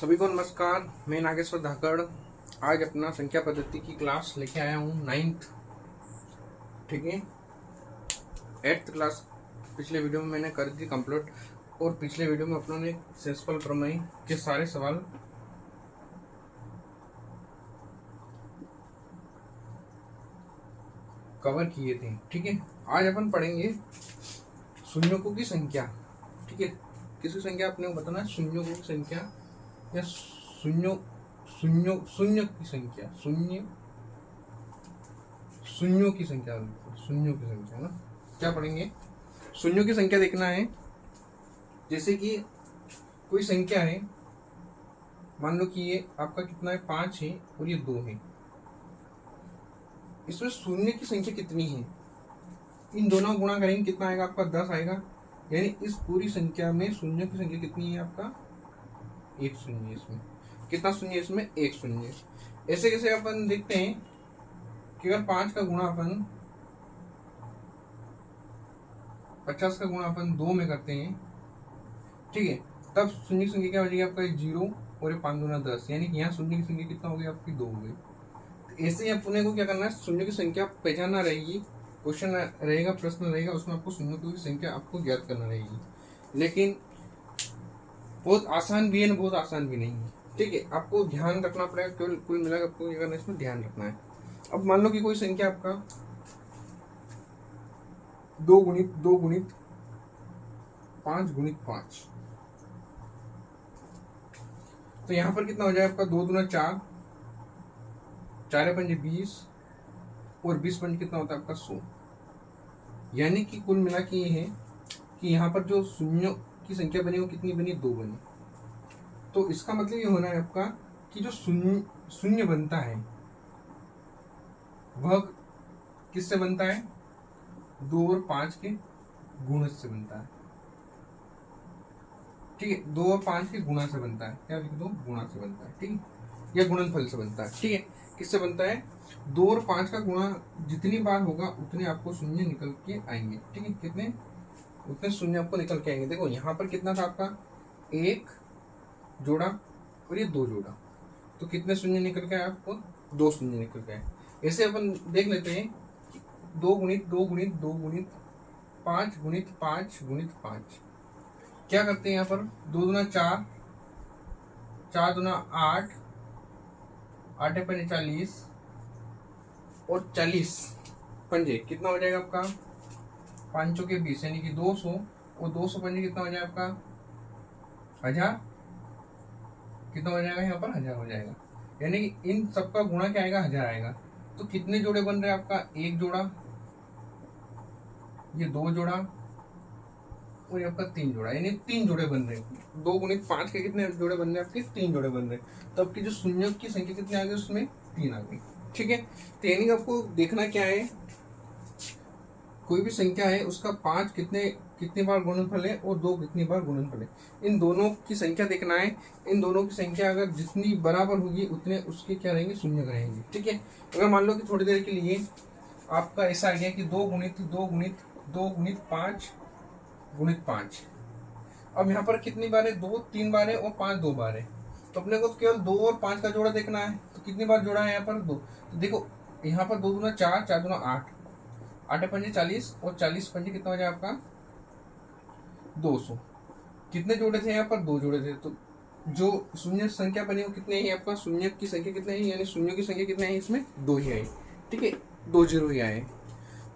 सभी को नमस्कार। मैं नागेश्वर धाकड़ आज अपना संख्या पद्धति की क्लास लेके आया हूँ 9th। ठीक है, 8th क्लास पिछले वीडियो में मैंने कर दी कंप्लीट, और पिछले वीडियो में अपनों ने सेंसफल प्रमेय के सारे सवाल कवर किए थे। ठीक है, आज अपन पढ़ेंगे शून्यों की संख्या। ठीक है, किसकी संख्या अपने को बताना है? शून्यों की संख्या या शून्यों शून्यों शून्य की संख्या, शून्यों की संख्या ना। क्या पढ़ेंगे? शून्यों की संख्या देखना है। जैसे कि कोई संख्या है, मान लो कि ये आपका कितना है, 5 है और ये 2 है। इसमें शून्य की संख्या कितनी है? इन दोनों गुणा करेंगे, कितना आएगा आपका? 10 आएगा। यानी इस पूरी संख्या में शून्य की संख्या कितनी है आपका? 1 शून्य। इसमें कितना शून्य? इसमें 1 शून्य। ऐसे कैसे अपन देखते हैं कि अगर 5 का गुणा अपन 50 का गुणा अपन 2 में करते हैं, ठीक है, तब शून्य की संख्या क्या हो जाएगी आपका? 0 और 5 दूना 10। यानी कि यहाँ शून्य की संख्या कितना हो गया आपकी? 2 हो गई। तो ऐसे ही अपने को क्या करना है? शून्य की संख्या पहचानना रहेगी। क्वेश्चन रहेगा, प्रश्न रहेगा, उसमें आपको शून्य की संख्या आपको ज्ञात करना रहेगी। लेकिन बहुत आसान भी है ना, बहुत आसान भी नहीं है। ठीक है, आपको ध्यान रखना पड़ेगा। केवल कुल मिलाकर आपको क्या करना है? इसमें ध्यान रखना है। अब मान लो कि कोई संख्या आपका 2 गुणित 2 गुणित 5 गुणित 5, तो यहां पर कितना हो जाए आपका? 2 दूना 4, 4 पंजे 20, और 20 पंजे कितना होता है आपका? 100। यानी कि कुल मिला के ये है कि यहाँ पर जो शून्य की संख्या बनी वो कितनी बनी? 2 बनी। तो इसका मतलब ये होना है आपका कि जो शून्य शून्य बनता है वह किससे बनता है? 2 और 5 के गुणज से बनता है। ठीक है, 2 और 5 के गुणा से बनता है। क्या लिख दो? गुणा से बनता है। ठीक है, या गुणनफल से बनता है। ठीक है, किससे बनता है? 2 और 5 का गुणा जितनी बार होगा उतने आपको शून्य निकल के आएंगे। ठीक है, कितने? उतने शून्य आपको निकल के आएंगे। देखो यहाँ पर कितना था आपका? 1 जोड़ा और ये 2 जोड़ा, तो कितने शून्य निकल के आए आपको? 2 शून्य निकल के आए। ऐसे अपन देख लेते हैं 2 गुणित 2 गुणित 2 गुणित 5 गुणित 5 गुणित 5। क्या करते हैं यहाँ पर? 2 दूना 4, 4 दूना 8, 8 पंजे 40, और 40 पंजे कितना हो जाएगा आपका? 5 के 20, यानी कि 200, और 200 पंजे कितना हो जाएगा आपका? 1000। कितना हो जाएगा यहाँ पर? 1000 हो जाएगा। यानी कि इन सबका गुणा क्या आएगा? 1000 आएगा। तो कितने जोड़े बन रहे हैं आपका? 1 जोड़ा, ये 2 जोड़ा, और ये आपका 3 जोड़ा, यानी 3 जोड़े बन रहे हैं। 2 गुणित 5 के कितने जोड़े बन रहे हैं आपके? 3 जोड़े बन रहे हैं। तो आपकी जो शून्य की संख्या कितनी आ गई? उसमें 3 आ गई। ठीक है, तो यानी कि आपको देखना क्या है, कोई भी संख्या है उसका 5 कितनी बार गुणनफल है और 2 कितनी बार गुणनफल है, इन दोनों की संख्या देखना है। इन दोनों की संख्या अगर जितनी बराबर होगी उतने उसके क्या रहेंगे? शून्य रहेंगे। ठीक है, अगर मान लो कि थोड़ी देर के लिए आपका ऐसा आइडिया कि 2 गुणित 2 गुणित 2 गुणित 5 गुणित 5, अब यहाँ पर कितनी बार है? 2 3 बार है और 5 2 बार है। तो अपने को केवल 2 और 5 का जोड़ा देखना है। तो कितनी बार जोड़ा है यहाँ पर? 2। तो देखो यहाँ पर 2 दूना 4, 4 दूना 8, 8 पंजे 40, और 40 पंजे कितना हो जाए आपका? 200। कितने जोड़े थे यहाँ पर? 2 जोड़े थे। तो जो शून्य संख्या बनी वो कितने है आपका? शून्य की संख्या कितने है? यानी शून्य की संख्या कितने है? इसमें 2 ही आई। ठीक है, 2 0 ही आए।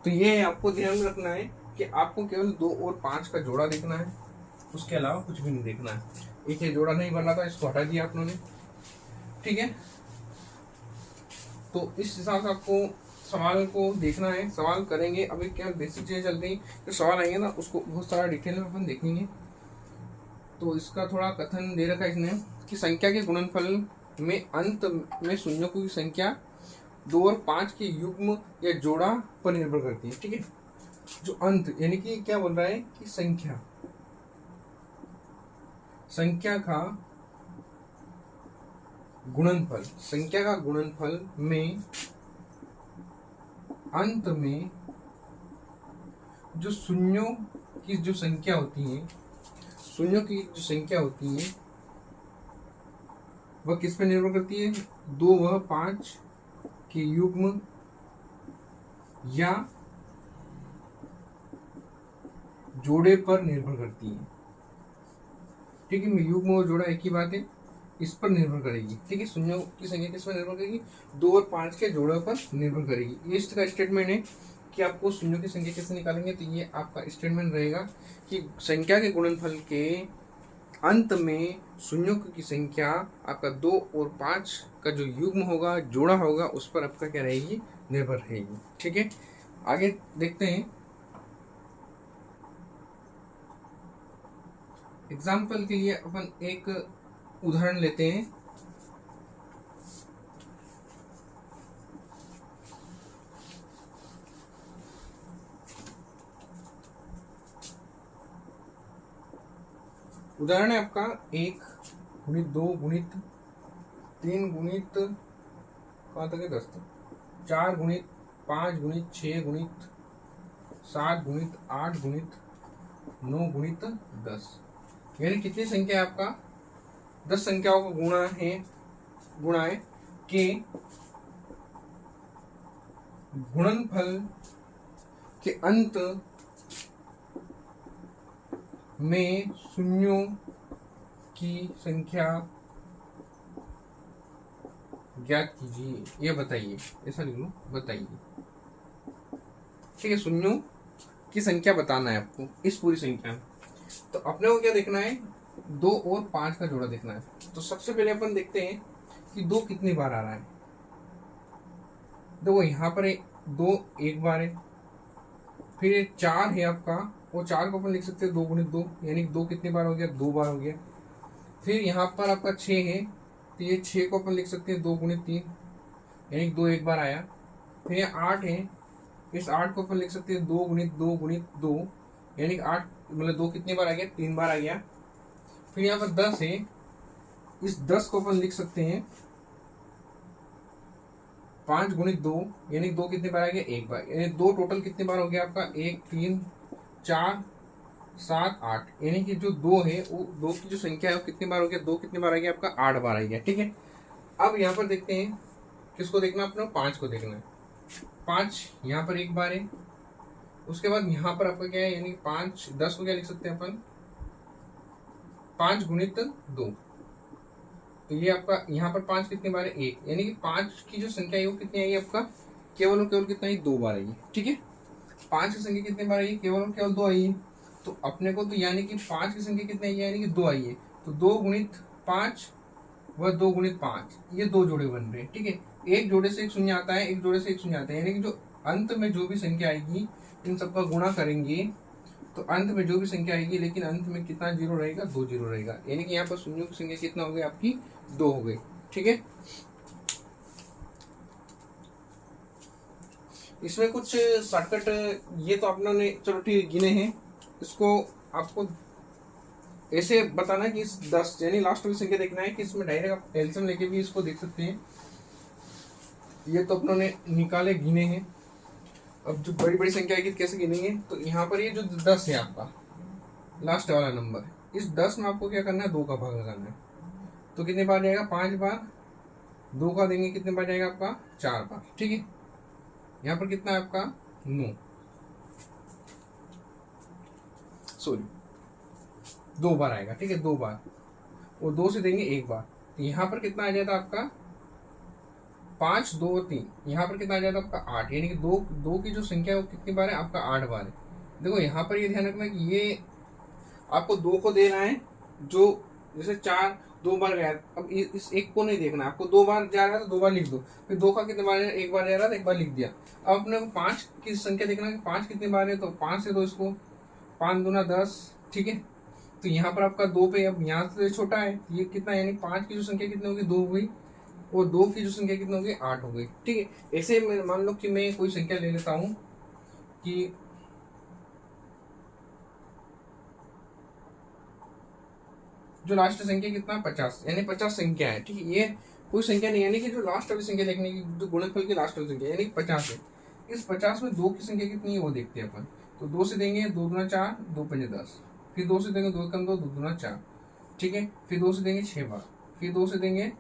तो ये आपको ध्यान रखना है कि आपको केवल 2 और 5 का जोड़ा देखना है, उसके अलावा कुछ भी नहीं देखना है। एक ये जोड़ा नहीं बना था, इसको हटा दिया आप लोगों ने। ठीक है, तो इस हिसाब से आपको सवाल को देखना है। सवाल करेंगे, अभी क्या बेसिक चीजें चल रही, जो सवाल आएंगे ना उसको बहुत सारा डिटेल में अपन देखेंगे। तो इसका थोड़ा कथन दे रखा है इसने कि संख्या के गुणनफल में अंत में शून्यों की संख्या 2 और 5 के युग्म या जोड़ा पर निर्भर करती है। ठीक है, जो अंत यानी कि क्या बोल रहा है कि संख्या का गुणनफल में अंत में जो शून्यों की जो संख्या होती है वह किस पे निर्भर करती है? 2 व 5 के युग्म या जोड़े पर निर्भर करती है। ठीक है, युग्म और जोड़ा एक ही बात है, इस पर निर्भर करेगी। ठीक है, शून्यों की संख्या किस पर निर्भर करेगी? 2 और 5 के जोड़े पर निर्भर करेगी। ये इसका स्टेटमेंट है कि आपको शून्यों की संख्या कैसे निकालेंगे। तो ये आपका स्टेटमेंट रहेगा कि संख्या के गुणनफल के अंत में शून्यों की संख्या आपका 2 और 5 का जो युग्म होगा, जोड़ा होगा, उस पर आपका क्या रहेगी? निर्भर रहेगी। ठीक है, आगे देखते हैं। एग्जाम्पल के लिए अपन एक उदाहरण लेते हैं। उदाहरण है आपका 1 गुणित 2 गुणित 3 गुणित कहाँ तक है? 10 तक। 4 गुणित 5 गुणित 6 गुणित 7 गुणित 8 गुणित 9 गुणित 10। यानी कितनी संख्या है आपका? 10 संख्याओं का गुणा है के गुणनफल के अंत में शून्यों की संख्या ज्ञात कीजिए। ये बताइए, ऐसा लिख लो, बताइए। ठीक है, शून्यों की संख्या बताना है आपको इस पूरी संख्या में। तो अपने को क्या देखना है? 2 और 5 का जोड़ा देखना है। तो सबसे पहले अपन देखते हैं कि 2 कितनी बार आ रहा है। देखो यहाँ पर 2 एक बार है, फिर 4 है आपका, और 4 को अपन लिख सकते हैं 2 गुणित 2, यानी 2 कितनी बार हो गया? 2 बार हो गया। फिर यहाँ पर आपका 6 है, तो ये 6 को अपन लिख सकते हैं 2 गुणित 3, यानी 2 एक बार आया। फिर ये 8 है, इस 8 को अपन लिख सकते हैं 2 गुणित 2 गुणित 2, यानी 8 मतलब 2 कितनी बार आ गया? 3 बार आ गया। फिर यहाँ पर 10 है, इस 10 को अपन लिख सकते हैं 5 गुणित 2, यानी 2 कितनी बार आ गया? 1 बार, यानी 2 टोटल कितनी बार हो गया आपका? 1 3 4 7 8, यानी कि जो 2 है वो 2 की जो संख्या है वो कितनी बार हो गया? 2 कितनी बार आ गया आपका? 8 बार आ गया। ठीक है, अब यहाँ पर देखते हैं किसको देखना है? अपना 5 को देखना है। 5 यहाँ पर एक बार है, उसके बाद यहाँ पर आपका क्या है? यानी 5 10 को क्या लिख सकते हैं अपन? 5 गुणित 2, तो ये आपका यहाँ पर 5 कितनी बार है? 1, यानी कि 5 की जो संख्या है वो कितनी आएगी आपका? केवल और केवल कितना ही? 2 बार आएगी। ठीक है, 5 की संख्या कितनी बार आई? केवल और केवल 2 आई है। तो अपने को तो यानी कि 5 की संख्या कितनी आई है? यानी कि 2 आई है। तो 2 गुणित 5 व 2 गुणित 5, ये 2 जोड़े बन रहे हैं। ठीक है, एक जोड़े से एक शून्य आता है, एक जोड़े से एक शून्य आता है, यानी कि जो अंत में जो भी संख्या आएगी इन सबका गुणा करेंगे तो अंत में जो भी संख्या आएगी, लेकिन अंत में कितना जीरो रहेगा? 2 जीरो रहेगा, यानी कि यहाँ पर शून्यों की संख्या कितना हो गई आपकी? 2 हो गई। ठीक है, इसमें कुछ शॉर्टकट, ये तो आपने ने चलो ठीक गिने हैं, इसको आपको ऐसे बताना कि इस 10 यानी लास्ट वाली संख्या देखना है कि इसमें डायरेक्ट आप एलसीएम लेके भी इसको देख सकते हैं। ये तो अपनों ने निकाले, गिने हैं। अब जो बड़ी बड़ी संख्या आएगी कैसे गिनेंगे? तो यहाँ पर ये जो 10 है आपका लास्ट वाला नंबर, इस 10 में आपको क्या करना है? 2 का भाग लगाना है। तो कितने बार जाएगा? 5 बार। 2 का देंगे कितने बार जाएगा आपका? 4 बार। ठीक है, यहाँ पर कितना है आपका? 9, सॉरी 2 बार आएगा। ठीक है, 2 बार, और 2 से देंगे 1 बार। तो यहाँ पर कितना आ जाता आपका? 5 2 3, यहाँ पर कितना आ जाता आपका? 8, यानी कि 2 की जो संख्या है वो कितनी बार है आपका? 8 बार है। देखो यहाँ पर ये ध्यान रखना कि ये आपको 2 को देना है, जो जैसे 4 2 बार गया, अब इस एक को नहीं देखना, आपको 2 बार जा रहा है तो 2 बार लिख दो। फिर 2 का कितने बार है? 1 बार जा रहा है तो 1 बार लिख दिया। अब अपने को 5 की संख्या देखना है, 5 कितनी बार है? तो 5 से 2 इसको, 5 दूना 10। ठीक है, तो यहाँ पर आपका 2 पे, अब यहाँ से छोटा है ये कितना, यानी 5 की जो संख्या कितनी होगी? 2 हो गई, और 2 की जो संख्या कितनी हो गई? 8 हो गई। ठीक है, ऐसे मान लो कि मैं कोई संख्या ले लेता हूं कि जो लास्ट संख्या कितना? 50, यानी 50 संख्या है। ठीक है, ये कोई संख्या नहीं, यानी कि जो लास्ट वाली संख्या देखने की, जो गुणनफल की लास्ट वाली संख्या यानी 50 है। इस 50 में 2 की संख्या कितनी है वो देखते हैं अपन। तो 2 से देंगे 2 दूना 4, 2 पंजे 10, फिर 2 से देंगे 2 कम 2, 2 दूना 4। ठीक है, फिर 2 से देंगे 6 बार, फिर 2 से देंगे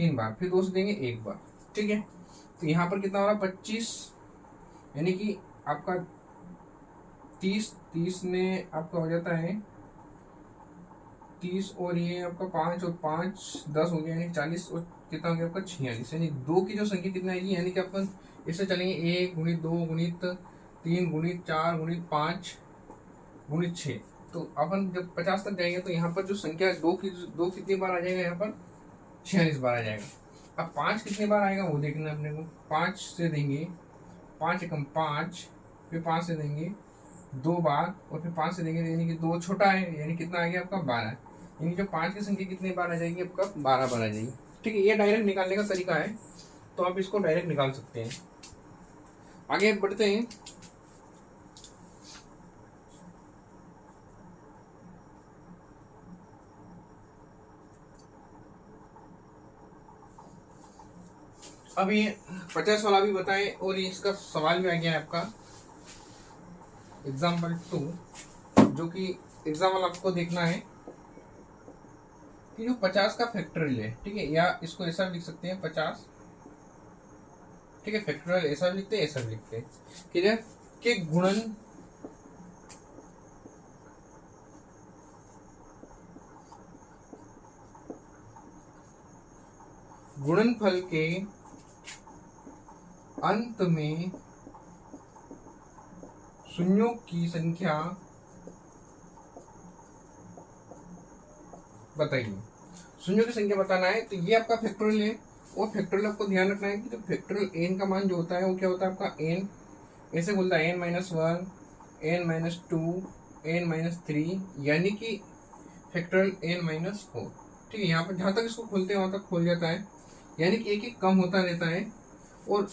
3 बार, फिर 2 से देंगे 1 बार। ठीक है, तो यहाँ पर कितना हो रहा है 25, यानी कि आपका 30 में आपका हो जाता है 30, और ये आपका 5 और 5 10 हो गया, यानी 40, और कितना हो गया आपका 46। यानी 2 की जो संख्या कितना आएगी, यानी कि अपन इससे चलेंगे 1 गुणित 2 गुणित 3 गुणित 4 गुणित 5 गुणित 6। तो अपन जब 50 तक जाएंगे तो यहाँ पर जो संख्या 2 कितनी बार आ जाएगा, यहाँ पर 46 बार आ जाएगा। अब 5 कितने बार आएगा वो देखना अपने को। 5 से देंगे 5 एकम 5, फिर 5 से देंगे 2 बार, और फिर 5 से देंगे, यानी कि 2 छोटा है, यानी कितना आ गया आपका 12। यानी जो 5 की संख्या कितनी बार आ जाएगी आपका 12 बार आ जाएगी। ठीक है, ये डायरेक्ट निकालने का तरीका है, तो आप इसको डायरेक्ट निकाल सकते हैं। आगे बढ़ते हैं। अब ये 50 वाला भी बताएं, और ये इसका सवाल भी आ गया है आपका एग्जाम्पल 2, जो कि एग्जाम्पल आपको देखना है कि जो 50 का फैक्टोरियल है। ठीक है, या इसको ऐसा भी लिख सकते हैं 50। ठीक है, फैक्टोरियल ऐसा भी लिखते हैं, ऐसा भी लिखते हैं। क्लियर, के गुणनफल के अंत में शून्यों की संख्या बताइए। शून्यों की संख्या बताना है, तो ये आपका फैक्टोरियल है, और फैक्टोरियल आपको ध्यान रखना है कि जो फैक्टोरियल एन का मान जो होता है वो क्या होता है आपका एन, ऐसे बोलता है n-1 n-2 n-3, यानी कि फैक्टोरियल n-4। ठीक है, यहाँ पर जहाँ तक इसको खोलते हैं वहाँ तक खोल जाता है, यानी कि एक कम होता रहता है, और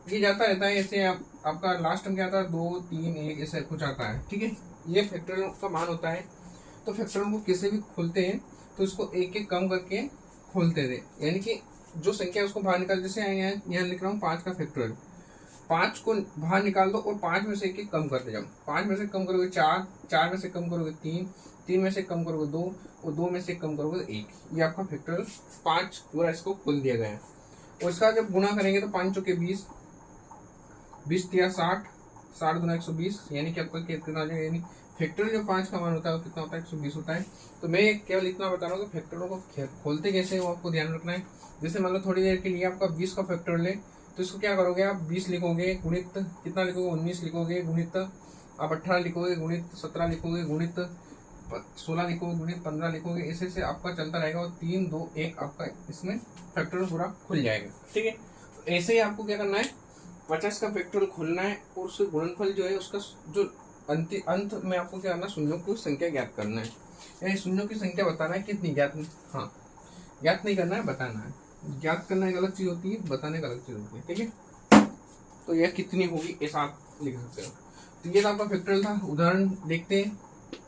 ये जाता रहता है ऐसे। आपका लास्ट में क्या आता है 2 3 1 ऐसा कुछ आता है। ठीक है, ये फैक्टोरियल का मान होता है। तो फैक्टोरियल को किसी भी खोलते हैं तो इसको एक कम करके खोलते थे, यानी कि जो संख्या उसको बाहर निकाल, जैसे यहाँ लिख रहा हूँ 5 का फैक्टोरियल, 5 को बाहर निकाल दो और 5 में से एक कम करते जाओ। 5 में से कम करोगे 4, 4 में से कम करोगे 3, 3 में से कम करोगे 2, और 2 में से कम करोगे 1। ये आपका फैक्टोरियल 5 पूरा इसको खोल दिया गया है। और इसका जब गुणा करेंगे तो 5 चौके 20, 20 तिया 60, 60 गुना 120, यानी कि आपका कितना आ जाएगा, यानी फैक्टोरियल जो 5 का मान होता है वो कितना होता है 120 होता है। तो मैं केवल इतना बता रहा हूँ कि फैक्टोरियल को खोलते कैसे वो आपको ध्यान रखना है। जैसे मान लो थोड़ी देर के लिए आपका 20 का फैक्टोरियल है, तो इसको क्या करोगे आप 20 लिखोगे, गुणित कितना लिखोगे 19 लिखोगे, गुणित आप 18 लिखोगे, गुणित 17 लिखोगे, गुणित 16 लिखोगे, गुणित 15 लिखोगे, ऐसे से आपका चलता रहेगा, और 3 2 1 आपका इसमें फैक्टोरियल पूरा खुल जाएगा। ठीक है, तो ऐसे ही आपको क्या करना है 50 का फैक्टोरियल खोलना है, और उसके गुणनफल जो है उसका जो अंत में आपको क्या करना है शून्यों की संख्या ज्ञात करना है, यानी शून्यों की संख्या बताना है कितनी ज्ञात, हाँ ज्ञात नहीं करना है, बताना है। ज्ञात करना एक अलग चीज होती है, बताने एक अलग चीज होती है। ठीक है, तो यह कितनी होगी ऐसा आप लिख सकते हो। तो ये तो आपका फैक्टोरियल था। उदाहरण देखते हैं,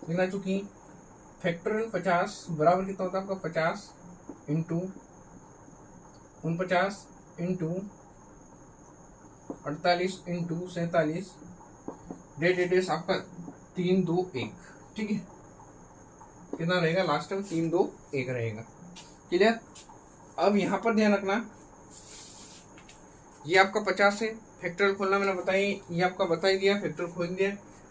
देखना चूंकि फैक्टोरियल 50 बराबर कितना होता है आपका 50 इंटू 49 इंटू 48 इंटू 47 डेट आपका 3 2 1। ठीक है, कितना रहेगा लास्ट में 3 2 1 रहेगा। क्लियर, अब यहाँ पर ध्यान रखना, ये आपका 50 है, फैक्टोरियल खोलना मैंने बताई, ये आपका बता ही दिया, फैक्टोरियल खोल दिया।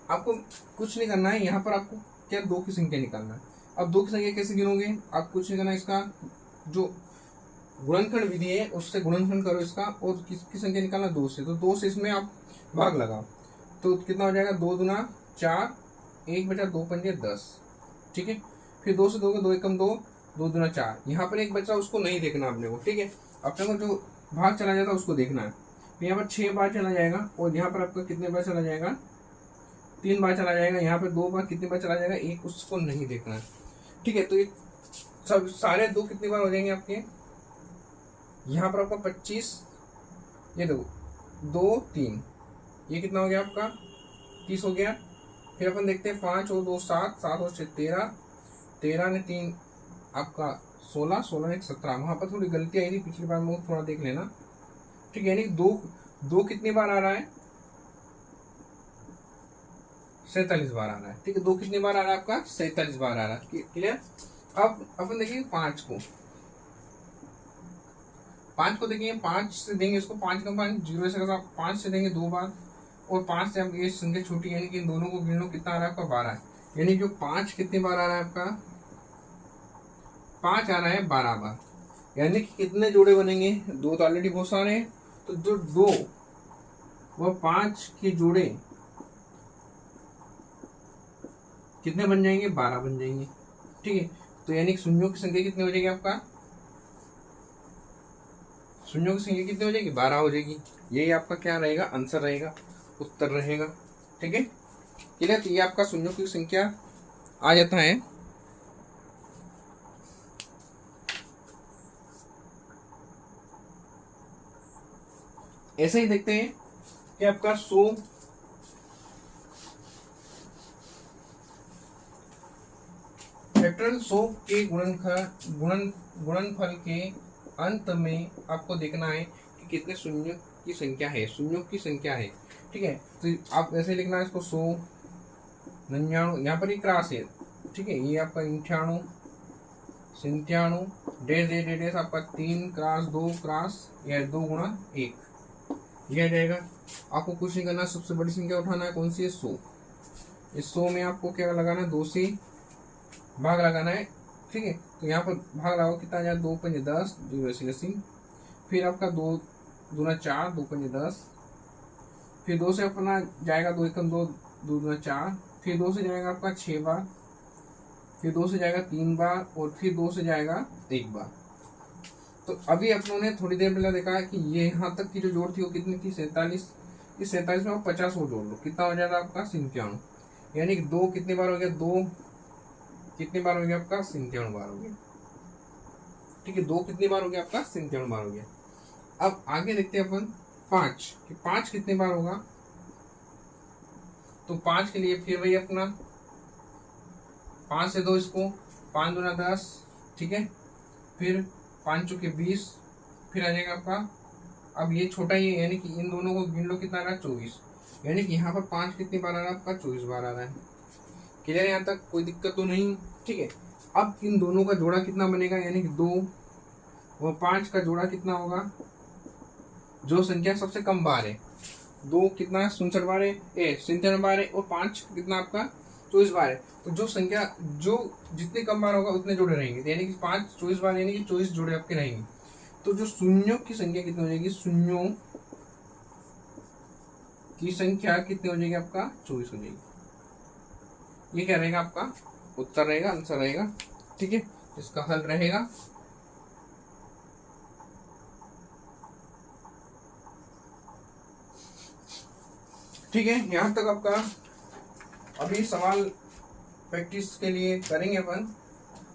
आपको कुछ नहीं करना है, यहाँ पर आपको क्या 2 की संख्या निकालना है। अब 2 की संख्या कैसे गिनोगे, आप कुछ नहीं करना, इसका जो गुणनखंड विधि है उससे गुणनखंड करो इसका, और किसकी संख्या निकालना 2 से, तो 2 से इसमें आप भाग लगाओ, तो कितना हो जाएगा 2 दूना 4, 1 बचा 2 पंजे 10। ठीक है, फिर 2 से 2 2 एकम 2, 2 दूना 4, यहाँ पर एक बचा उसको नहीं देखना अपने को। ठीक है, अपने को जो भाग चला जाता है उसको देखना है। तो यहाँ पर 6 बार चला जाएगा, और यहाँ पर आपका कितने बार चला जाएगा 3 बार चला जाएगा, यहाँ पर 2 बार कितनी बार चला जाएगा 1, उसको नहीं देखना है। ठीक है, तो ये सब सारे 2 कितनी बार हो जाएंगे आपके, यहाँ पर आपका 25, ये देखो 2 3, ये कितना हो गया आपका 30 हो गया। फिर अपन देखते हैं 5 और 2 7, 7 और 6 13, 13 ने 3 आपका 16, 16 ने 17। वहाँ पर थोड़ी गलती आई थी पिछली बार में, थोड़ा देख लेना। ठीक है, यानी 2 कितनी बार आ रहा है 47 बार आ रहा है। ठीक है, 2 कितनी बार आ रहा है आपका 47 बार आ रहा है। क्लियर, अब अपन देखिए 5 को, 5 को देखेंगे, 5 से देंगे इसको, 5 का 5 जीरो से 5 से देंगे 2 बार, और 5 से अब ये संख्या छोटी यानी कि इन दोनों को गिन लो, कितना आ रहा है आपका 12 है। यानी जो 5 कितनी बार आ रहा है आपका, 5 आ रहा है 12 बार। यानी कि कितने जोड़े बनेंगे, 2 तो ऑलरेडी बहुत सारे हैं, तो जो 2 व 5 के जोड़े कितने बन जाएंगे, 12 बन जाएंगे। ठीक है, तो यानी शून्यों की संख्या कितनी हो जाएगी आपका, शून्यों की संख्या कितनी हो जाएगी, 12 हो जाएगी। यही आपका क्या रहेगा, आंसर रहेगा, उत्तर रहेगा। ठीक है, क्लियर। तो ये आपका शून्यों की संख्या आ जाता है। ऐसे ही देखते हैं कि आपका 100 फैक्टोरियल 100 के गुणनफल के अंत में आपको देखना है कि कितने शून्य की संख्या है, शून्यों की संख्या है। ठीक है, तो आप ऐसे लिखना है इसको 100 99, यहाँ पर ही क्रॉस है। ठीक है, ये आपका 98 97 डेढ़ डेढ़ डेढ़ डेढ़ आपका 3 क्रॉस 2 क्रॉस या 2 गुणा 1 यह जाएगा। आपको कुछ नहीं करना, सबसे बड़ी संख्या उठाना है, कौन सी है, 100। इस 100 में आपको क्या लगाना है, 2 से भाग लगाना है। ठीक है, तो यहाँ पर भाग लगाओ, कितना आ जाए, 2 पंजे 10, 2 80, फिर आपका 2 दूना 4, 2 पंजे 10, फिर 2 से अपना जाएगा 2 एकम 2, 2 दूना 4, फिर 2 से जाएगा आपका 6 बार, फिर 2 से जाएगा 3 बार, और फिर 2 से जाएगा 1 बार। तो अभी अपनों ने थोड़ी देर पहले देखा है कि ये यहाँ तक की जो जोड़ थी वो कितनी थी, 47। इस 47 में आप 50 और जोड़ लो, कितना हो जाएगा आपका 97। यानी कि 2 कितनी बार हो गया, 2 कितनी बार हो गया आपका, 97 बार हो गया। ठीक है, 2 कितनी बार हो गया आपका, 97 बार हो गया। अब आगे देखते हैं अपन 5 कि 5 कितनी बार होगा। तो 5 के लिए फिर वही अपना 5 से 2 इसको, 5 दूना 10। ठीक है, फिर 5 चौके 20, फिर आ जाएगा आपका, अब ये छोटा ही है यानी कि इन दोनों को गिन लो, कितना आ रहा है, 24। यानी कि यहाँ पर 5 कितनी बार आ रहा है आपका, 24 बार आ रहा है। क्लियर है, यहाँ तक कोई दिक्कत तो नहीं। ठीक है, अब इन दोनों का जोड़ा कितना बनेगा, यानी कि 2 और 5 का जोड़ा कितना होगा, जो संख्या सबसे कम बार है। 2 कितना 67 बार है, 97 बार है, और 5 कितना आपका 24 बार है। तो जो संख्या जो जितने कम बार होगा उतने जोड़े रहेंगे, यानी कि 5 24 बार यानी कि 24 जोड़े आपके रहेंगे। तो जो शून्यों की संख्या कितनी हो जाएगी, शून्यों की संख्या कितनी हो जाएगी आपका, 24 हो जाएगी। ये क्या रहेगा आपका उत्तर रहेगा, आंसर रहेगा। ठीक है, इसका हल रहेगा ठीक है। यहां तक आपका अभी सवाल प्रैक्टिस के लिए करेंगे अपन,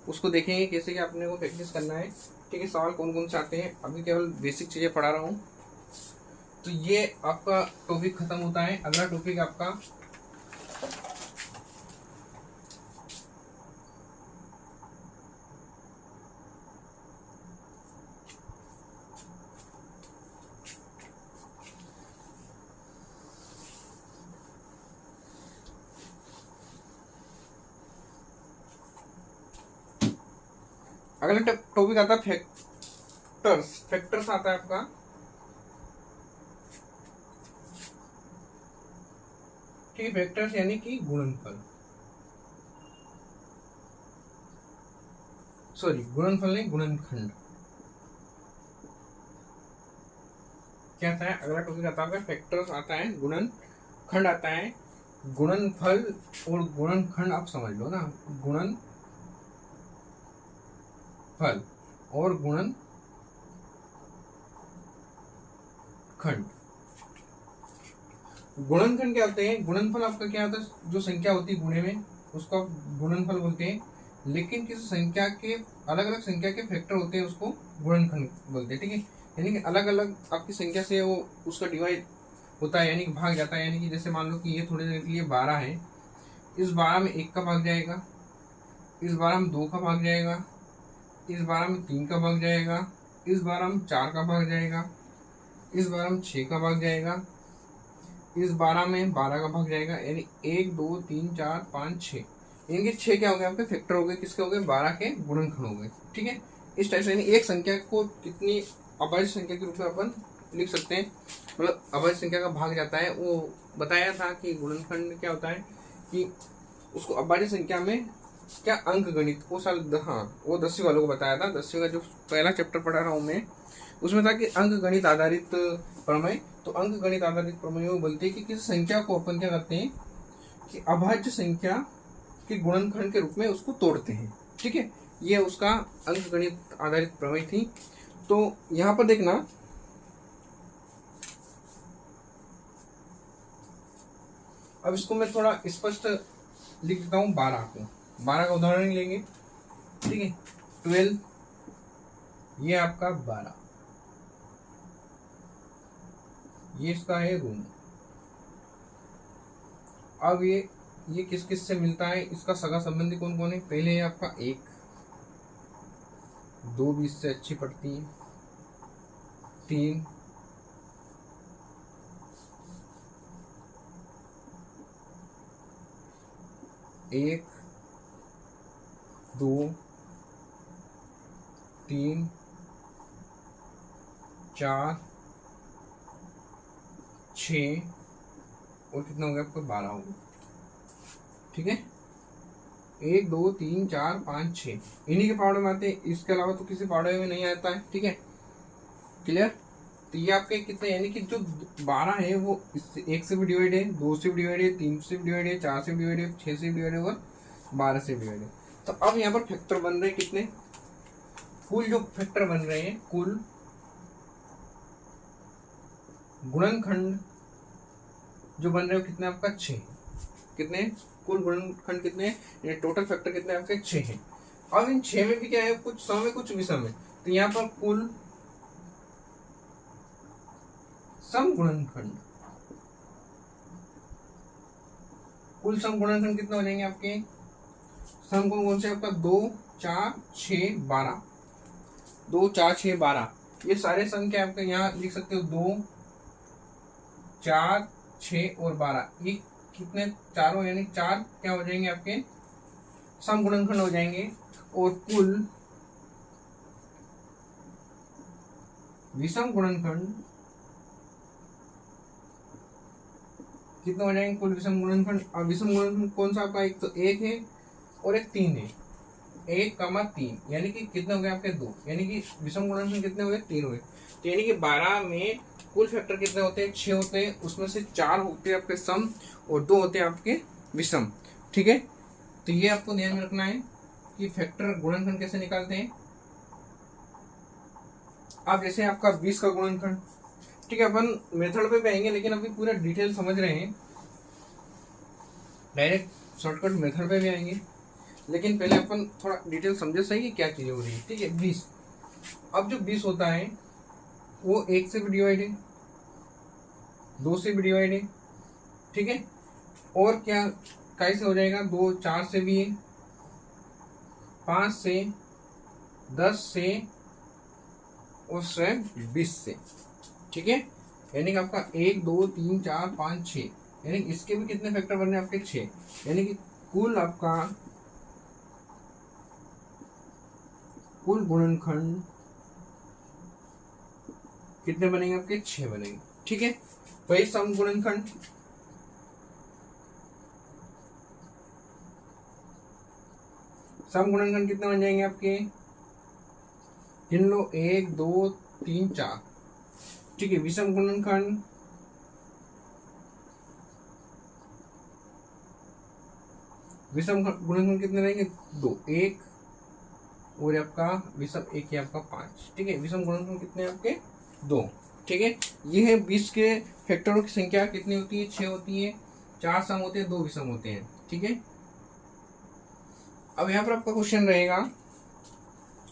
उसको देखेंगे कैसे कि आपने को प्रैक्टिस करना है। ठीक है, सवाल कौन कौन से आते हैं, अभी केवल बेसिक चीजें पढ़ा रहा हूँ। तो ये आपका टॉपिक खत्म होता है। अगला टॉपिक आपका अगला टॉपिक आता है फैक्टर्स। फैक्टर्स आता है आपका, ठीक है, फैक्टर्स यानी कि गुणनफल, सॉरी गुणनफल नहीं, गुणनखंड। क्या आता है, अगला टॉपिक आता है फैक्टर्स आता है, गुणनखंड आता है। गुणनफल और गुणनखंड आप समझ लो ना, गुणनफल और गुणनखंड। गुणनखंड क्या होते हैं, गुणनफल आपका क्या होता है, जो संख्या होती है गुणे में उसको आप गुणनफल बोलते हैं, लेकिन किसी संख्या के अलग अलग संख्या के फैक्टर होते हैं उसको गुणनखंड बोलते हैं। ठीक है, यानी कि अलग अलग आपकी संख्या से वो उसका डिवाइड होता है, यानी कि भाग जाता है। यानी कि जैसे मान लो कि ये थोड़ी देर के लिए 12 है, इस 12 में 1 का भाग जाएगा, इस 12 में 2 का भाग जाएगा, इस 12 में 3 का भाग जाएगा, इस 12 में 4 का भाग जाएगा, इस 12 में 6 का भाग जाएगा, इस 12 में 12 का भाग जाएगा। यानी 1 2 3 4 5 6, इनके 6 क्या हो गए आपके फैक्टर हो गए, किसके हो गए, 12 के गुणनखंड हो गए। ठीक है, इस टाइप से यानी एक संख्या को कितनी अभाज्य संख्या के रूप में अपन लिख सकते हैं, मतलब अभाज्य संख्या का भाग जाता है। वो बताया था कि गुणनखंड क्या होता है कि उसको अभाज्य संख्या में क्या अंक गणित, वो साल हाँ वो 10वीं वालों को बताया था। 10वीं का जो पहला चैप्टर पढ़ा रहा हूँ मैं, उसमें था कि अंक गणित आधारित प्रमेय। तो अंक गणित आधारित प्रमेय वो बोलते हैं कि किसी संख्या को अपन क्या करते हैं कि अभाज्य संख्या के गुणनखंड के रूप में उसको तोड़ते हैं। ठीक है, ये उसका अंक गणित आधारित प्रमेय थी। तो यहाँ पर देखना, अब इसको मैं थोड़ा स्पष्ट लिख देता हूँ। 12 को, 12 का उदाहरण लेंगे। ठीक है, 12 ये आपका 12, ये इसका है ऋण। अब ये किस किस से मिलता है, इसका सगा संबंधी कौन कौन है? पहले है आपका 1, 2 भी इससे अच्छी पड़ती है, 3, 1, 2, 3, 4, 6 और कितना हो गया आपका? 12 हो गया। ठीक है, 1, 2, 3, 4, 5, 6 इन्हीं के पावड़े में आते हैं, इसके अलावा तो किसी पावड़े में नहीं आता है। ठीक है, क्लियर? तो ये आपके कितने, यानी कि जो 12 है वो 1 से भी डिवाइड है, 2 से भी डिवाइड है, 3 से भी डिवाइड है, 4 से भी डिवाइड है, 6 से भी डिवाइड है और 12 से भी डिवाइड है। तो अब यहाँ पर फैक्टर बन रहे हैं कितने? कुल जो फैक्टर बन रहे हैं, कुल गुणनखंड जो बन रहे हो कितने आपका? 6। कितने? कुल गुणनखंड कितने? टोटल फैक्टर कितने आपके? 6 है। अब इन 6 में भी क्या है, कुछ सम है कुछ विषम है। तो यहाँ पर कुल सम गुणनखंड, कुल सम गुणनखंड कितने हो जाएंगे आपके? सम गुण कौन से आपका? 2, 4, 6, 12। 2, 4, 6, 12 ये सारे सम क्या आपके यहाँ लिख सकते हो? 2, 4, 6 और 12 ये कितने? चारों, यानी 4 क्या हो जाएंगे आपके? सम गुणनखंड हो जाएंगे। और कुल विषम गुणनखंड कितने हो जाएंगे? कुल विषम गुणनखंड, और विषम गुणनखंड कौन सा आपका? एक तो 1 है और एक 3 है, 1,3 यानी कि कितने हो गए आपके? 2, यानी कि विषम गुणनखंड कितने हुए? 3 हुए। तो यानी कि 12 में कुल फैक्टर कितने होते हैं? 6 होते हैं, उसमें से 4 होते हैं आपके सम और 2 होते हैं आपके विषम। ठीक है, तो ये आपको ध्यान में रखना है कि फैक्टर गुणनखंड कैसे निकालते हैं। अब जैसे आपका 20 का गुणनखंड, ठीक है, अपन मेथड पे आएंगे, लेकिन अभी पूरा डिटेल समझ रहे हैं, डायरेक्ट शॉर्टकट मेथड पे भी आएंगे, लेकिन पहले अपन थोड़ा डिटेल समझे सही कि क्या चीजें हो रही है। ठीक है, 20, अब जो 20 होता है वो 1 से भी डिवाइड है, 2 से भी डिवाइड है। ठीक है, और क्या कैसे हो जाएगा? 2, 4 से भी है, 5 से, 10 से और स्वयं 20 से। ठीक है, यानी कि आपका 1, 2, 3, 4, 5, 6, यानी इसके भी कितने फैक्टर बन रहे हैं आपके? 6, यानी कि कुल आपका कुल गुणनखंड कितने बनेंगे आपके? 6 बनेंगे। ठीक है, वही सम गुणनखंड, सम गुणनखंड कितने बन जाएंगे आपके? गिन लो, 1, 2, 3, 4। ठीक है, विषम गुणनखंड कितने रहेंगे? 2, 1 और आपका विषम 1 है आपका 5। ठीक है, विषम गुणनखंड कितने आपके? 2। ठीक है, ये है 20 के फैक्टरों की संख्या कितनी होती है? 6 होती है, 4 सम होते हैं, 2 विषम होते हैं। ठीक है, अब यहाँ पर आपका क्वेश्चन रहेगा,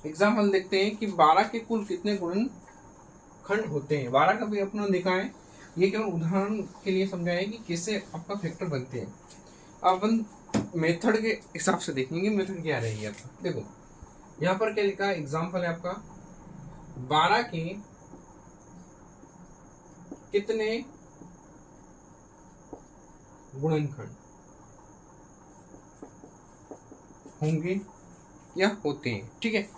एग्जाम्पल देखते हैं कि 12 के कुल कितने गुणनखंड होते हैं। 12 का भी अपना देखा है, ये केवल उदाहरण के लिए समझाया है कि कैसे आपका फैक्टर बनते हैं। अब अपन मेथड के हिसाब से देखेंगे, मेथड क्या रहेगी आपका। देखो यहाँ पर क्या लिखा है, एग्जाम्पल है आपका, 12 के कितने गुणनखंड होंगे या होते हैं। ठीक है,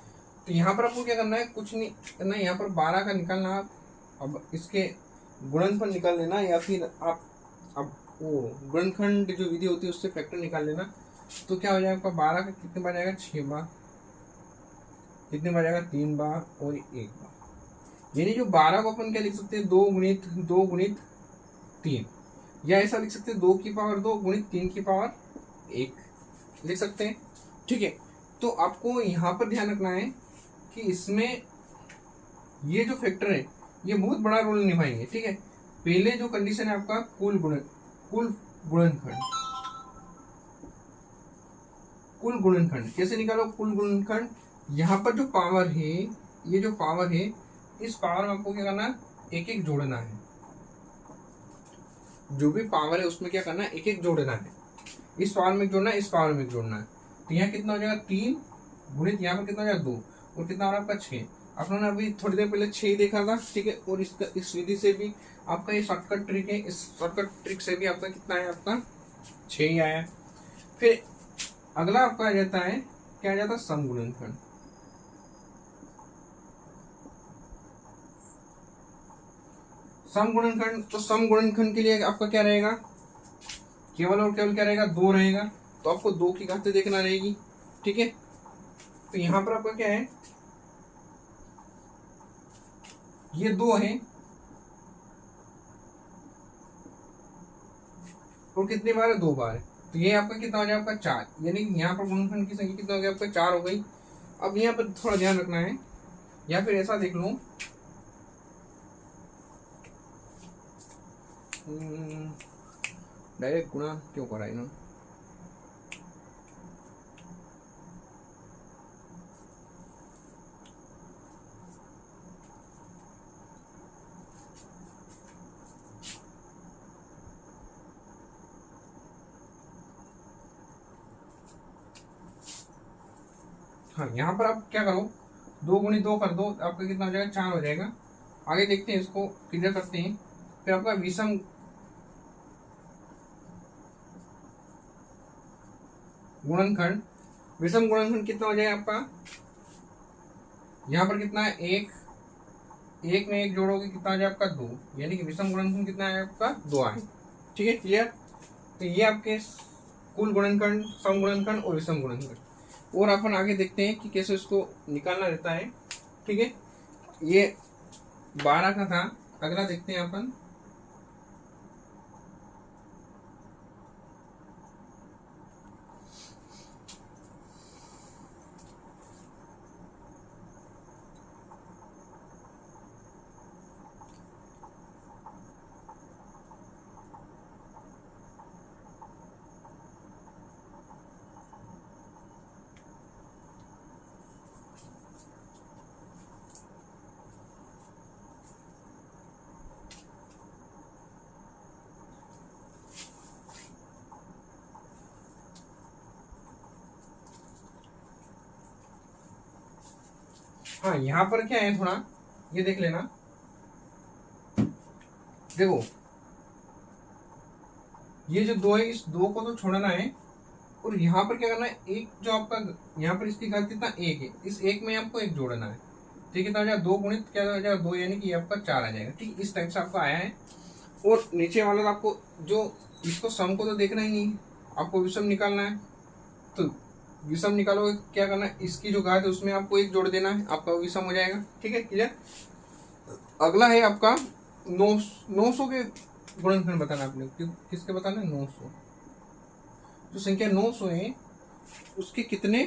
तो यहाँ पर आपको क्या करना है, कुछ नहीं करना है, यहाँ पर 12 का निकालना आप। अब इसके गुणनफल निकाल लेना, या फिर आप अब वो गुणनखंड जो विधि होती है उससे फैक्टर निकाल लेना। तो क्या हो जाएगा आपका 12 का कितने बार जाएगा, 6 बार, कितने बार जाएगा, 3 बार और 1 बार। यानी जो 12 को अपन क्या लिख सकते हैं, 2 गुणित 3, या ऐसा लिख सकते हैं 2 की पावर 2 गुणित 3 की पावर 1 लिख सकते हैं। ठीक है, तो आपको यहाँ पर ध्यान रखना है कि इसमें ये जो फैक्टर है ये बहुत बड़ा रोल निभाएंगे। ठीक है, पहले जो कंडीशन है आपका कुल गुणनखंड कैसे निकालो, कुल गुणनखंड। यहाँ पर जो पावर है, ये जो पावर है, इस पावर में आपको क्या करना है, एक एक जोड़ना है। जो भी पावर है उसमें क्या करना है, एक एक जोड़ना है। इस पावर में जोड़ना है, इस पावर में जोड़ना है। तो यहाँ कितना हो जाएगा, 3 गुणित यहाँ पर कितना हो जाएगा 2, और कितना हो रहा है आपका 6। अपनों ने अभी थोड़ी देर पहले 6 देखा था। ठीक है, और इस विधि से भी आपका ये शॉर्टकट ट्रिक है, इस शॉर्टकट ट्रिक से भी आपका कितना है, आपका 6 ही आया। फिर अगला आपका आ जाता है, क्या आ जाता है, सम गुणनखंड। सम गुणनखंड, तो सम गुणनखंड के लिए आपका क्या रहेगा, केवल और केवल क्या रहेगा, 2 रहेगा। तो आपको 2 की घातें देखना रहेगी। ठीक है, तो यहां पर आपका क्या है, ये 2 है, और कितनी बार है, 2 बार है। तो ये आपका कितना हो जाएगा, आपका 4। यानी कि यहाँ पर गुणनखंड की संख्या कितना हो गया, आपका 4 हो गई। अब यहाँ पर थोड़ा ध्यान रखना है, या फिर ऐसा देख लो, डायरेक्ट गुणा क्यों करा इन्होंने। हाँ, यहाँ पर आप क्या करो, 2 गुणित 2 कर दो, आपका कितना हो जाएगा, 4 हो जाएगा। आगे देखते हैं, इसको क्लियर करते हैं। फिर आपका विषम गुणनखंड, विषम गुणनखंड कितना हो जाएगा आपका, यहाँ पर कितना है, 1 में 1 जोड़ोगे कितना आ जाए आपका, 2। यानी कि विषम गुणनखंड कितना है आपका, 2 आए। ठीक है, क्लियर। तो ये आपके कुल गुणनखंड, सम गुणनखंड और विषम गुणनखंड। और अपन आगे देखते हैं कि कैसे इसको निकालना रहता है। ठीक है, ये 12 का था। अगला देखते हैं अपन, हाँ यहाँ पर क्या है, थोड़ा ये देख लेना। देखो, ये जो 2 है, इस 2 को तो छोड़ना है, और यहाँ पर क्या करना है, एक जो आपका यहाँ पर इसकी घात कितना, 1 है, इस 1 में आपको 1 जोड़ना है। ठीक है, तो आ जाएगा 2 गुणित क्या हो जाएगा, 2, यानी कि आपका 4 आ जाएगा। ठीक, इस टाइप से आपका आया है। और नीचे वाला तो आपको जो इसको सम को तो देखना ही नहीं, आपको विषम निकालना है। तो विषम निकालोगे, क्या करना है, इसकी जो घात है उसमें आपको 1 जोड़ देना है, आपका विषम हो जाएगा। ठीक है, क्लियर। अगला है आपका 900 के गुणनखंड बताना। आपने किसके बताना है, 900। जो संख्या 900 है उसके कितने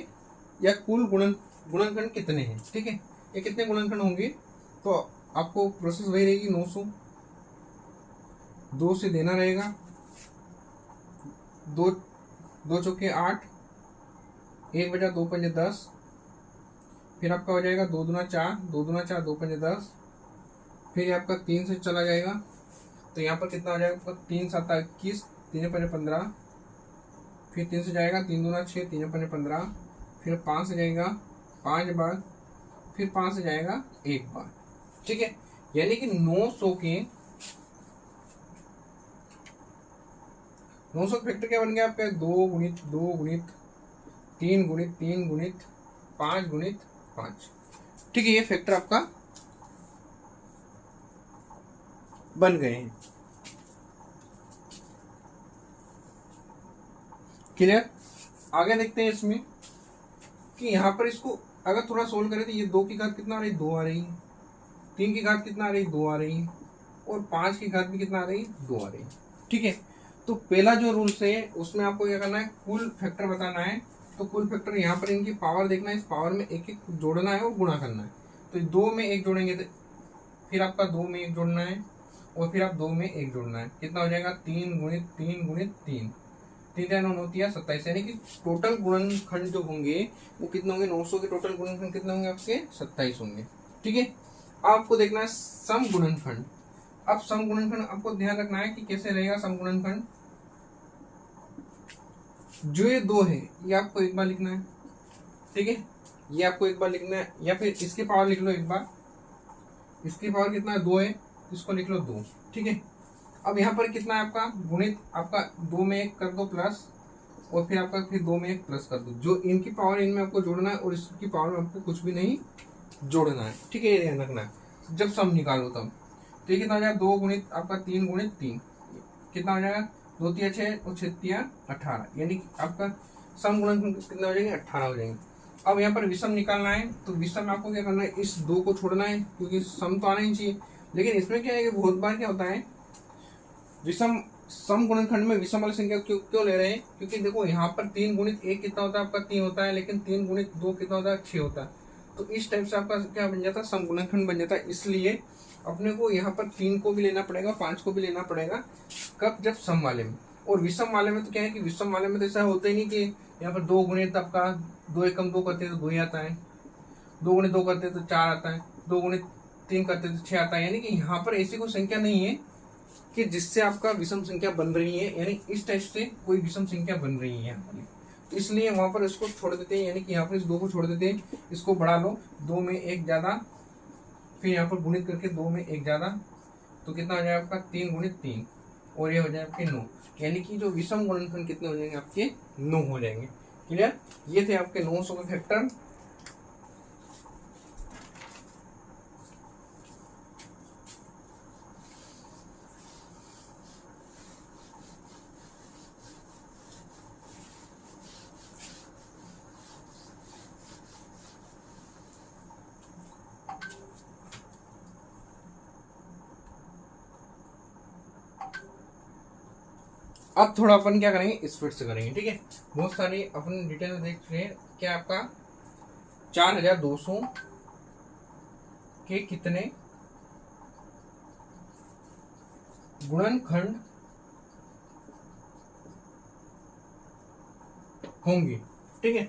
या कुल गुणनखंड कितने हैं। ठीक है, ये कितने गुणनखंड होंगे, तो आपको प्रोसेस वही रहेगी, 900 2 से देना रहेगा, 2 चौके 8, 1 बजा 2 पंजे 10। फिर आपका हो जाएगा 2 दूना 4, 2 दूना 4, 2 पंजे 10। फिर आपका 3 से चला जाएगा, तो यहाँ पर कितना हो जाएगा आपका, 3 7 21, 3 पंजे 15। फिर 3 से जाएगा, 3 दूना 6, 3 पंजे 15। फिर 5 से जाएगा 5 बार, फिर 5 से जाएगा 1 बार। ठीक है, यानी कि 900 के 900 फैक्टर क्या बन गया आपका, 2 गुणित 2 गुणित 3 गुणित 3 गुणित 5 गुणित 5। ठीक है, ये फैक्टर आपका बन गए हैं। क्लियर? आगे देखते हैं इसमें कि यहाँ पर इसको अगर थोड़ा सोल्व करें तो ये 2 की घात कितना आ रही, 2 आ रही, 3 की घात कितना आ रही, 2 आ रही, और 5 की घात भी कितना आ रही, 2 आ रही। ठीक है, तो पहला जो रूल्स है उसमें आपको क्या करना है, कुल फैक्टर बताना है। तो कुल फैक्टर यहाँ पर इनकी पावर देखना है, इस पावर में एक एक जोड़ना है और गुणा करना है। तो 2 में 1 जोड़ेंगे तो फिर आपका 2 में 1 जोड़ना है, और फिर आप 2 में 1 जोड़ना है, कितना हो जाएगा, 3 गुणित 3 गुणित 3, 3 9 होती है 27, यानी कि टोटल गुणनखंड जो होंगे वो कितने होंगे, 900 के टोटल गुणनखंड कितने होंगे आपके, 27 होंगे। ठीक है, आपको देखना है सम गुणनखंड। अब सम गुणनखंड आपको ध्यान रखना है कि कैसे रहेगा सम गुणनखंड। जो ये 2 है ये आपको एक बार लिखना है, ठीक है, ये आपको एक बार लिखना है, या फिर इसकी पावर लिख लो एक बार, इसकी पावर कितना है, 2 है, इसको लिख लो 2। ठीक है, अब यहाँ पर कितना है आपका गुणित, आपका 2 में 1 कर दो प्लस, और फिर आपका फिर 2 में 1 प्लस कर दो। जो इनकी पावर इनमें आपको जोड़ना है और इसकी पावर में आपको कुछ भी नहीं जोड़ना है। ठीक है, ये ध्यान रखना है जब सम निकालो तब। तो ये कितना हो जाएगा, 2 गुणित आपका 3 गुणित 3, कितना हो जाएगा, 2 तिया 6 और 6 तिया 18, यानी कि आपका सम गुणनखंड कितना हो जाएंगे, 18 हो जाएंगे। अब यहाँ पर विषम निकालना है, तो विषम आपको क्या करना है, इस 2 को छोड़ना है, क्योंकि सम तो आना ही चाहिए। लेकिन इसमें क्या है कि बहुत बार क्या होता है, विषम सम गुणनखंड में विषम वाली संख्या क्यों ले रहे हैं, क्योंकि देखो यहाँ पर 3 गुणित 1 कितना होता है आपका, 3 होता है, लेकिन 3 गुणित 2 कितना होता है, 6 होता है। तो इस टाइप से आपका क्या बन जाता है, सम गुणनखंड बन जाता है। इसलिए अपने को यहाँ पर 3 को भी लेना पड़ेगा, 5 को भी लेना पड़ेगा, कब, जब सम वाले में। और विषम वाले में तो क्या है कि विषम वाले में तो ऐसा होता ही नहीं कि यहाँ पर 2 गुणित आपका 2 एकम 2 करते तो 2 ही आता है, 2 गुणित 2 करते तो 4 आता है, 2 गुणित 3 करते तो 6 आता है। यानी कि यहाँ पर ऐसी कोई संख्या नहीं है कि जिससे आपका विषम संख्या बन रही है, यानी इस टाइप से कोई विषम संख्या बन रही है। तो इसलिए वहां पर इसको छोड़ देते हैं, यानी कि यहाँ पर इस 2 को छोड़ देते हैं, इसको बढ़ा लो, 2 में 1 ज्यादा, फिर यहाँ पर गुणित करके 2 में 1 ज्यादा, तो कितना हो जाएगा आपका 3 गुणित 3, और ये हो जाए आपके 9, यानी कि जो विषम गुणनखंड कितने हो जाएंगे आपके, 9 हो जाएंगे। क्लियर? ये थे आपके 900 के फैक्टर। अब थोड़ा अपन क्या करेंगे, स्पीड से करेंगे। ठीक है, बहुत सारी अपन डिटेल में देख रहे हैं। क्या आपका 4200 के कितने गुणनखंड होंगे। ठीक है,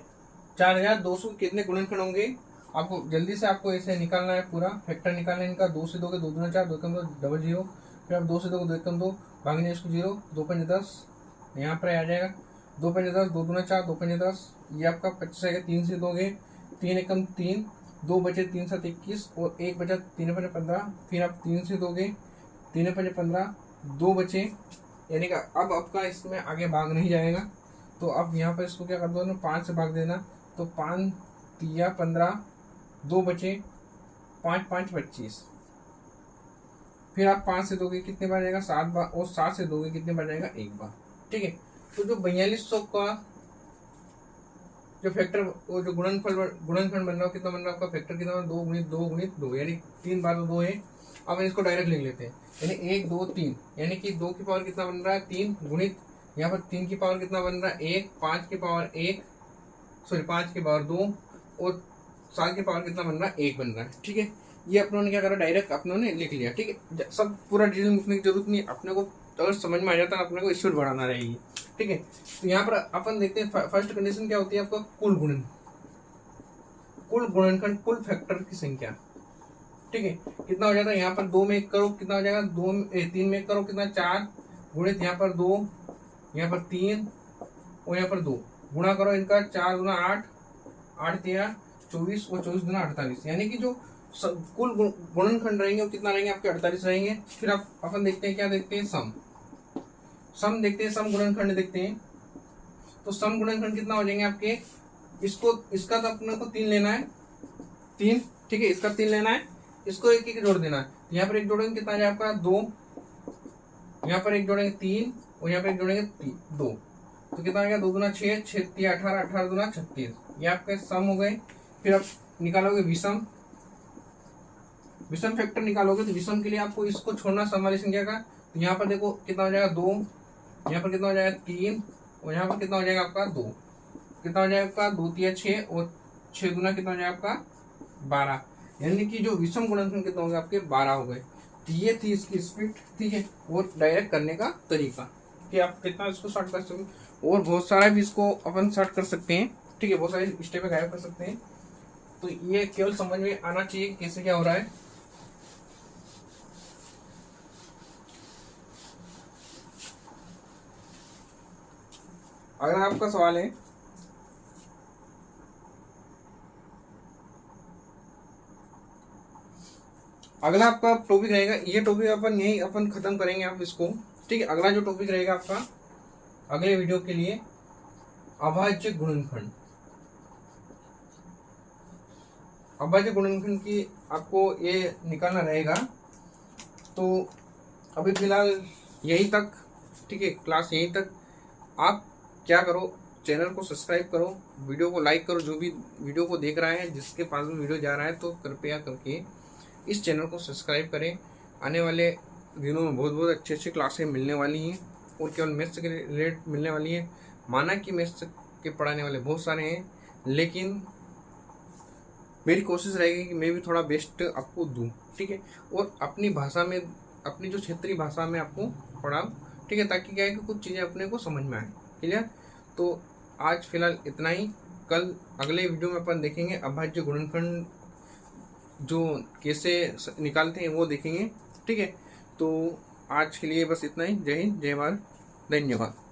4200 कितने गुणनखंड होंगे, आपको जल्दी से आपको ऐसे निकालना है, पूरा फैक्टर निकालना है इनका। 2 से 2 के 2 दूना 4, 2 एकम 2 डबल 0, फिर आप 2 से 2 को 2 एकम 2 भागने इसको 0, 2 पंजे 10, यहाँ पर आ जाएगा 2 पंजे 10, 2 दूना 4, 2 पंजे 10, ये आपका 25 आएगा। 3 से 2 गए, 3 एकम 3, 2 बचे 3 7 21, और 1 बचा 3 पंजे 15, फिर आप 3 से 2 गए, 3 पंजे 15, 2 बचे, यानी कि अब आपका इसमें आगे भाग नहीं जाएगा। तो अब यहाँ पर इसको क्या कर दो ना, 5 से भाग देना, तो 5 तिया 15, 2 बचे, 5 5 25, फिर आप 5 से दोगे कितने बार जाएगा, 7 बार, और 7 से दोगे कितने बार जाएगा, 1 बार। ठीक है, तो जो 4200 का जो फैक्टर, वो जो गुणनखंड बन रहा है कितना बन रहा है आपका, फैक्टर कितना, 2 गुणित 2 गुणित 2, यानी 3 बार तो 2 है। अब इसको डायरेक्ट लिख लेते हैं, यानी 1 2 3, यानी कि 2 की पावर कितना बन रहा है, 3 गुणित, यहाँ पर 3 की पावर कितना बन रहा है, 1, 5 की पावर 1, सॉरी 5 की पावर 2, और 7 की पावर कितना बन रहा है, 1 बन रहा है। ठीक है, ये अपनों ने क्या करा, डायरेक्ट अपनों ने लिख लिया। ठीक है, सब पूरा डिटेल लिखने की जरूरत नहीं, अपने को अगर समझ में आ जाता है अपने को स्पीड बढ़ाना रहेगी। ठीक है, तो यहाँ पर अपन देखते हैं फर्स्ट कंडीशन क्या होती है आपका, कुल गुणनखंड, कुल फैक्टर की संख्या। ठीक है, कितना हो जाता है, यहाँ पर 2 में 1 करो कितना हो जाएगा, 3 में 1 करो कितना, 4, गुणित यहाँ पर 2, यहाँ पर 3, और यहाँ पर 2, गुणा करो इनका, 4 गुना 8, 8 तिया 24, और 24 गुना 48, यानी कि जो कुल गुणनखंड रहेंगे वो कितना रहेंगे आपके, 48 रहेंगे। फिर आप अपन देखते हैं, क्या देखते हैं, सम देखते हैं, सम गुणनखंड देखते हैं। तो सम गुणनखंड कितना हो जाएंगे आपके, इसको, इसका तो अपने को 3 लेना है, 3, ठीक है, इसका 3 लेना है, इसको एक एक जोड़ देना है। यहाँ पर एक जोड़ेंगे कितना आ जाए आपका 2, यहाँ पर एक जोड़ेंगे 3 और यहाँ पर एक जोड़ेंगे 2, तो कितना आ गया 2 दूना 6, 6 3 18, 18 दूना 36, ये आपके सम हो गए। फिर आप निकालोगे विषम, विषम फैक्टर निकालोगे तो विषम के लिए आपको इसको छोड़ना सम वाली संख्या का। तो यहाँ पर देखो कितना हो जाएगा 2, यहाँ पर कितना हो जाएगा 3 और यहाँ पर कितना हो जाएगा आपका 2, कितना हो जाएगा आपका 2 3 6 और 6 दूना कितना हो जाएगा आपका 12, यानी कि जो विषम गुणनखंड कितना हो गया आपके 12 हो गए। तो ये थी इसकी स्पीड, ठीक है, और डायरेक्ट करने का तरीका कि आप कितना इसको शॉर्ट कर सकते, और बहुत सारा भी इसको अपन शॉर्ट कर सकते हैं, ठीक है, बहुत सारे स्टेप गायब कर सकते हैं। तो ये केवल समझ में आना चाहिए कि कैसे क्या हो रहा है। अगर आपका सवाल है अगला आपका टॉपिक रहेगा, ये टॉपिक अपन यही अपन खत्म करेंगे आप इसको, ठीक है। अगला जो टॉपिक रहेगा आपका अगले वीडियो के लिए अभाज्य गुणनखंड। अभाज्य गुणनखंड की आपको ये निकालना रहेगा। तो अभी फिलहाल यहीं तक, ठीक है, क्लास यहीं तक। आप क्या करो, चैनल को सब्सक्राइब करो, वीडियो को लाइक करो, जो भी वीडियो को देख रहा है जिसके पास में वीडियो जा रहा है तो कृपया करके इस चैनल को सब्सक्राइब करें। आने वाले दिनों में बहुत बहुत अच्छी अच्छी क्लासें मिलने वाली हैं और केवल मैथ्स के रिलेटेड मिलने वाली है। माना कि मैथ्स के पढ़ाने वाले बहुत सारे हैं, लेकिन मेरी कोशिश रहेगी कि मैं भी थोड़ा बेस्ट आपको दूं, ठीक है, और अपनी भाषा में, अपनी जो क्षेत्रीय भाषा में आपको पढ़ाऊं, ठीक है, ताकि क्या है कि कुछ चीज़ें अपने को समझ में आए। क्लियर? तो आज फिलहाल इतना ही। कल अगले वीडियो में अपन देखेंगे अभाज्य गुणनखंड जो कैसे निकालते हैं वो देखेंगे, ठीक है। तो आज के लिए बस इतना ही। जय हिंद, जय भारत, धन्यवाद।